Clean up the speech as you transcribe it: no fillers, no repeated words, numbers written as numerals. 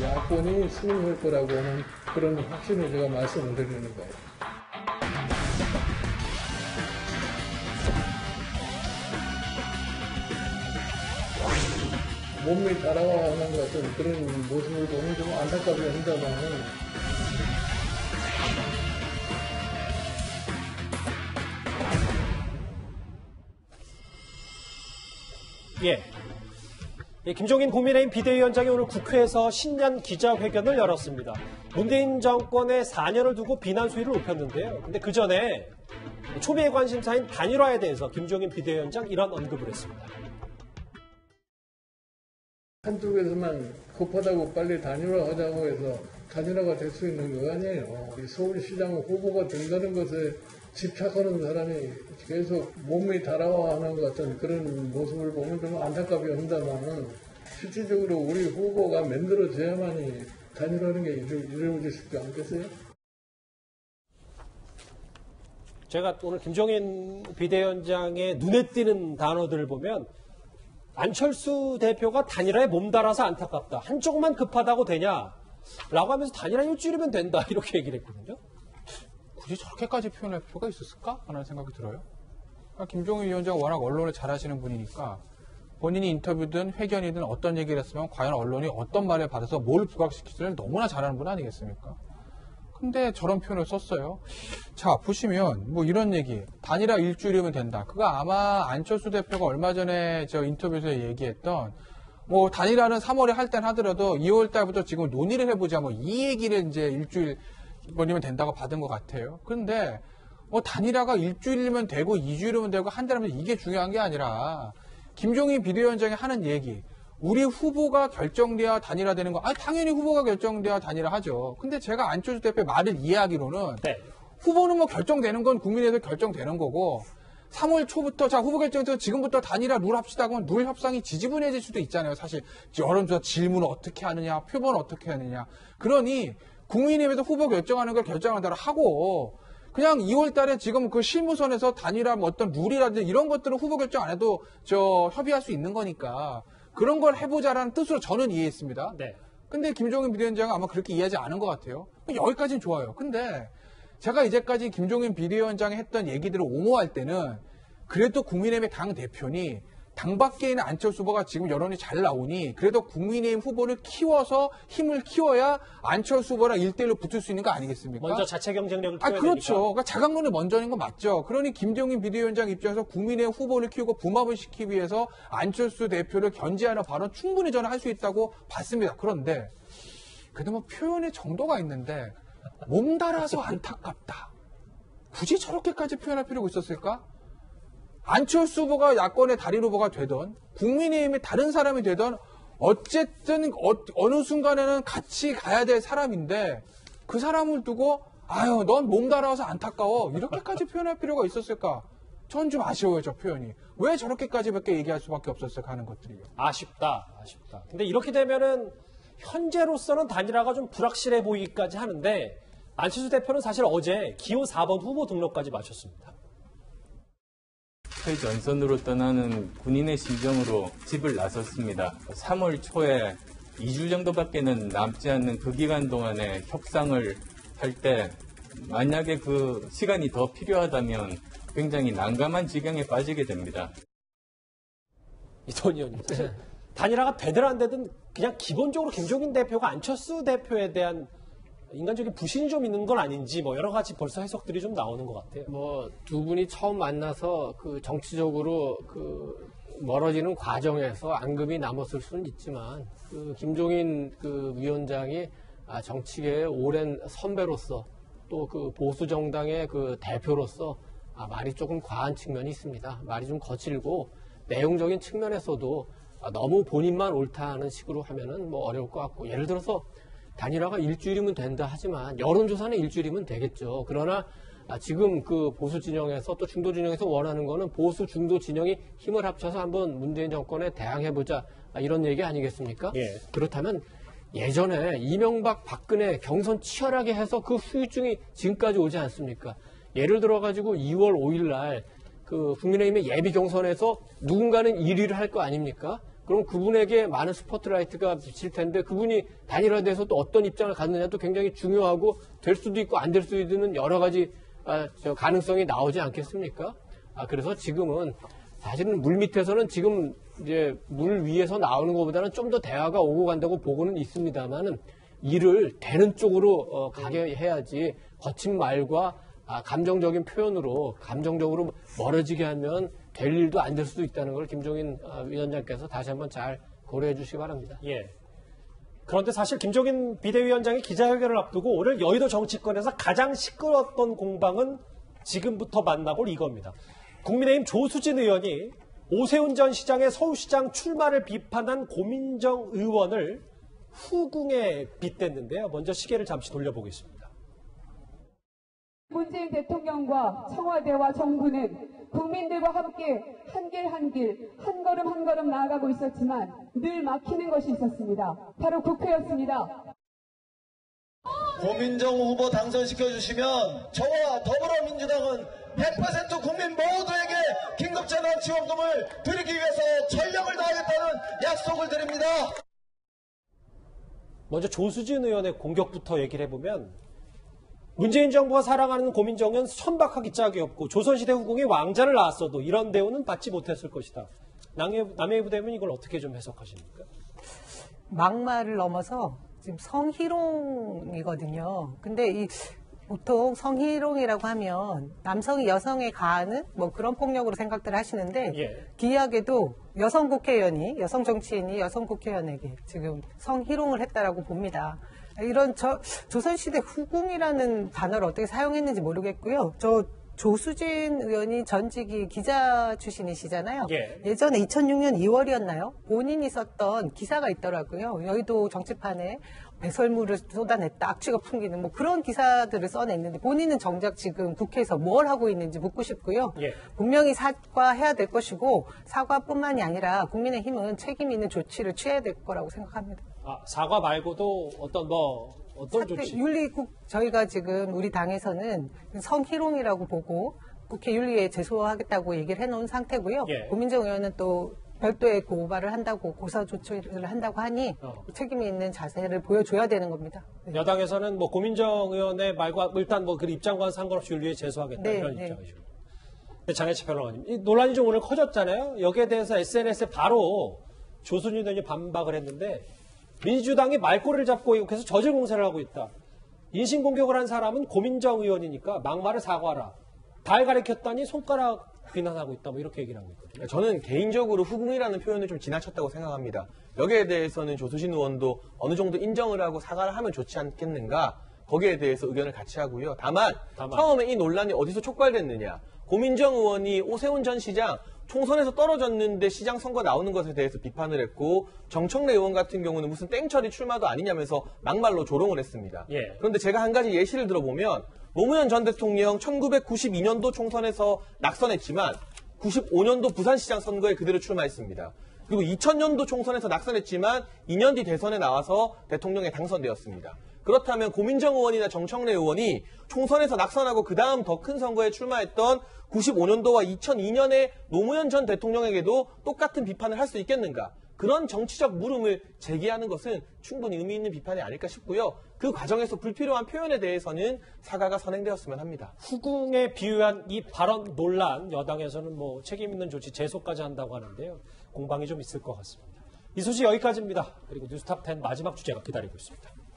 야권이 승리할 거라고 하는 그런 확신을 제가 말씀을 드리는 거예요. 몸이 달아나는 것 같은 그런 모습을 보면 좀 안타깝게 한다면은 김종인 국민의힘 비대위원장이 오늘 국회에서 신년 기자회견을 열었습니다. 문재인 정권의 4년을 두고 비난 수위를 높였는데요. 근데 그 전에 초미의 관심사인 단일화에 대해서 김종인 비대위원장 이런 언급을 했습니다. 한쪽에서만 급하다고 빨리 단일화하자고 해서 단일화가 될 수 있는 거 아니에요. 서울시장 후보가 된다는 것에 집착하는 사람이 계속 몸이 달아나는 것 같은 그런 모습을 보면 좀 안타깝게 한다면은 실질적으로 우리 후보가 만들어져야만이 단일화하는 게 이루어질 수 있지 않겠어요? 제가 오늘 김종인 비대위원장의 눈에 띄는 단어들을 보면 안철수 대표가 단일화에 몸달아서 안타깝다. 한쪽만 급하다고 되냐? 라고 하면서 단일화 일주일이면 된다. 이렇게 얘기를 했거든요. 굳이 저렇게까지 표현할 필요가 있었을까? 하는 생각이 들어요. 김종인 위원장은 워낙 언론을 잘 하시는 분이니까 본인이 인터뷰든 회견이든 어떤 얘기를 했으면 과연 언론이 어떤 말을 받아서 뭘 부각시킬지를 너무나 잘하는 분 아니겠습니까? 근데 저런 표현을 썼어요. 자, 보시면 뭐 이런 얘기. 단일화 일주일이면 된다. 그거 아마 안철수 대표가 얼마 전에 저 인터뷰에서 얘기했던 뭐 단일화는 3월에 할 땐 하더라도 2월 달부터 지금 논의를 해보자 뭐 이 얘기를 이제 일주일 이면 된다고 받은 것 같아요. 그런데 뭐 단일화가 일주일이면 되고 2주일이면 되고 한 달이면 이게 중요한 게 아니라 김종인 비대위원장이 하는 얘기. 우리 후보가 결정돼야 단일화되는 거. 당연히 후보가 결정돼야 단일화하죠. 근데 제가 안철수 대표의 말을 이해하기로는 후보는 뭐 결정되는 건 국민에서 결정되는 거고 3월 초부터 자 후보 결정해서 지금부터 단일화 룰 합시다 하면 룰 협상이 지지분해질 수도 있잖아요. 사실 여론조사 질문을 어떻게 하느냐, 표본 어떻게 하느냐. 그러니 국민의힘에서 후보 결정하는 걸 결정하는 대로 하고 그냥 2월 달에 지금 그 실무선에서 단일화 뭐 어떤 룰이라든지 이런 것들은 후보 결정 안 해도 협의할 수 있는 거니까 그런 걸 해보자라는 뜻으로 저는 이해했습니다. 근데 김종인 비대위원장은 아마 그렇게 이해하지 않은 것 같아요. 여기까지는 좋아요. 근데 제가 이제까지 김종인 비대위원장이 했던 얘기들을 옹호할 때는 그래도 국민의힘의 당대표니 당 밖에 있는 안철수 후보가 지금 여론이 잘 나오니 그래도 국민의힘 후보를 키워서 힘을 키워야 안철수 후보랑 1대1로 붙을 수 있는 거 아니겠습니까? 먼저 자체 경쟁력을 키워야 그렇죠. 되니까. 그러니까 자강론이 먼저인 건 맞죠. 그러니 김종인 비대위원장 입장에서 국민의힘 후보를 키우고 분합을 시키기 위해서 안철수 대표를 견제하는 발언 충분히 저는 할 수 있다고 봤습니다. 그런데 그래도 뭐 표현의 정도가 있는데 몸달아서 안타깝다. 굳이 저렇게까지 표현할 필요가 있었을까? 안철수 후보가 야권의 달인 후보가 되던 국민의힘의 다른 사람이 되던 어쨌든 어느 순간에는 같이 가야 될 사람인데 그 사람을 두고 아유 넌 몸달아서 안타까워 이렇게까지 표현할 필요가 있었을까? 전 좀 아쉬워요. 저 표현이. 왜 저렇게까지밖에 얘기할 수밖에 없었을까 하는 것들이요. 아쉽다. 근데 이렇게 되면은 현재로서는 단일화가 좀 불확실해 보이기까지 하는데 안철수 대표는 사실 어제 기호 4번 후보 등록까지 마쳤습니다. 전선으로 떠나는 군인의 심정으로 집을 나섰습니다. 3월 초에 2주 정도밖에는 남지 않는 그 기간 동안에 협상을 할 때 만약에 그 시간이 더 필요하다면 굉장히 난감한 지경에 빠지게 됩니다. 이전 의원님, 사실 단일화가 되든 안 되든 그냥 기본적으로 김종인 대표가 안철수 대표에 대한 인간적인 부신이 좀 있는 건 아닌지 뭐 여러 가지 벌써 해석들이 좀 나오는 것 같아요. 뭐 두 분이 처음 만나서 그 정치적으로 그 멀어지는 과정에서 앙금이 남았을 수는 있지만 그 김종인 그 위원장이 정치계의 오랜 선배로서 또 그 보수 정당의 그 대표로서 말이 조금 과한 측면이 있습니다. 말이 좀 거칠고 내용적인 측면에서도 너무 본인만 옳다 하는 식으로 하면은 뭐 어려울 것 같고 예를 들어서 단일화가 일주일이면 된다 하지만 여론조사는 일주일이면 되겠죠. 그러나 지금 그 보수 진영에서 또 중도 진영에서 원하는 거는 보수 중도 진영이 힘을 합쳐서 한번 문재인 정권에 대항해보자 이런 얘기 아니겠습니까? 예. 그렇다면 예전에 이명박 박근혜 경선 치열하게 해서 그 후유증이 지금까지 오지 않습니까? 예를 들어가지고 2월 5일 날 그 국민의힘의 예비 경선에서 누군가는 1위를 할 거 아닙니까? 그럼 그분에게 많은 스포트라이트가 비칠 텐데 그분이 단일화돼서 또 어떤 입장을 갖느냐도 굉장히 중요하고 될 수도 있고 안 될 수도 있는 여러 가지 가능성이 나오지 않겠습니까? 그래서 지금은 사실은 물 밑에서는 지금 이제 물 위에서 나오는 것보다는 좀 더 대화가 오고 간다고 보고는 있습니다만은 일을 되는 쪽으로 가게 해야지 거친 말과 감정적인 표현으로 감정적으로 멀어지게 하면 될 일도 안 될 수도 있다는 걸 김종인 위원장께서 다시 한번 잘 고려해 주시기 바랍니다. 예. 그런데 사실 김종인 비대위원장이 기자회견을 앞두고 오늘 여의도 정치권에서 가장 시끄러웠던 공방은 지금부터 만나볼 이겁니다. 국민의힘 조수진 의원이 오세훈 전 시장의 서울시장 출마를 비판한 고민정 의원을 후궁에 빗댔는데요. 먼저 시계를 잠시 돌려보겠습니다. 문재인 대통령과 청와대와 정부는 국민들과 함께 한 길 한 길, 한 걸음 한 걸음 나아가고 있었지만 늘 막히는 것이 있었습니다. 바로 국회였습니다. 고민정 후보 당선시켜주시면 저와 더불어민주당은 100% 국민 모두에게 긴급재난지원금을 드리기 위해서 전력을 다하겠다는 약속을 드립니다. 먼저 조수진 의원의 공격부터 얘기를 해보면 문재인 정부가 사랑하는 고민정은 천박하기 짝이 없고 조선시대 후궁이 왕자를 낳았어도 이런 대우는 받지 못했을 것이다. 남해의 부대면 이걸 어떻게 좀 해석하십니까? 막말을 넘어서 지금 성희롱이거든요. 근데 보통 성희롱이라고 하면 남성이 여성에 가하는 뭐 그런 폭력으로 생각들 하시는데 예. 기이하게도 여성 국회의원이 여성 정치인이 여성 국회의원에게 지금 성희롱을 했다라고 봅니다. 이런 조선시대 후궁이라는 단어를 어떻게 사용했는지 모르겠고요. 조수진 의원이 전직이 기자 출신이시잖아요. 예. 예전에 2006년 2월이었나요? 본인이 썼던 기사가 있더라고요. 여의도 정치판에 배설물을 쏟아냈다, 악취가 풍기는 뭐 그런 기사들을 써냈는데 본인은 정작 지금 국회에서 뭘 하고 있는지 묻고 싶고요. 예. 분명히 사과해야 될 것이고 사과뿐만이 아니라 국민의힘은 책임 있는 조치를 취해야 될 거라고 생각합니다. 사과 말고도 어떤 조치? 윤리국 저희가 지금 우리 당에서는 성희롱이라고 보고 국회 윤리에 제소하겠다고 얘기를 해놓은 상태고요. 예. 고민정 의원은 또 별도의 고발을 한다고 고사 조치를 한다고 하니 책임이 있는 자세를 보여줘야 되는 겁니다. 네. 여당에서는 뭐 고민정 의원의 말과 일단 뭐 그 입장과는 상관없이 윤리에 제소하겠다 네, 이런 네. 입장이죠. 장혜철 평론가님, 이 논란이 좀 오늘 커졌잖아요. 여기에 대해서 SNS에 바로 조순희 의원이 반박을 했는데 민주당이 말꼬리를 잡고 이곳에서 저질 공세를 하고 있다. 인신공격을 한 사람은 고민정 의원이니까 막말을 사과하라. 달 가리켰더니 손가락 비난하고 있다. 뭐 이렇게 얘기를 하고 있거든요. 저는 개인적으로 후궁이라는 표현을 좀 지나쳤다고 생각합니다. 여기에 대해서는 조수진 의원도 어느 정도 인정을 하고 사과를 하면 좋지 않겠는가. 거기에 대해서 의견을 같이 하고요. 다만 처음에 이 논란이 어디서 촉발됐느냐. 고민정 의원이 오세훈 전 시장 총선에서 떨어졌는데 시장 선거 나오는 것에 대해서 비판을 했고 정청래 의원 같은 경우는 무슨 땡처리 출마도 아니냐면서 막말로 조롱을 했습니다. 예. 그런데 제가 한 가지 예시를 들어보면 노무현 전 대통령 1992년도 총선에서 낙선했지만 95년도 부산시장 선거에 그대로 출마했습니다. 그리고 2000년도 총선에서 낙선했지만 2년 뒤 대선에 나와서 대통령에 당선되었습니다. 그렇다면 고민정 의원이나 정청래 의원이 총선에서 낙선하고 그 다음 더 큰 선거에 출마했던 95년도와 2002년의 노무현 전 대통령에게도 똑같은 비판을 할 수 있겠는가? 그런 정치적 물음을 제기하는 것은 충분히 의미 있는 비판이 아닐까 싶고요. 그 과정에서 불필요한 표현에 대해서는 사과가 선행되었으면 합니다. 후궁에 비유한 이 발언 논란, 여당에서는 뭐 책임 있는 조치 제소까지 한다고 하는데요. 공방이 좀 있을 것 같습니다. 이 소식 여기까지입니다. 그리고 뉴스탑10 마지막 주제가 기다리고 있습니다.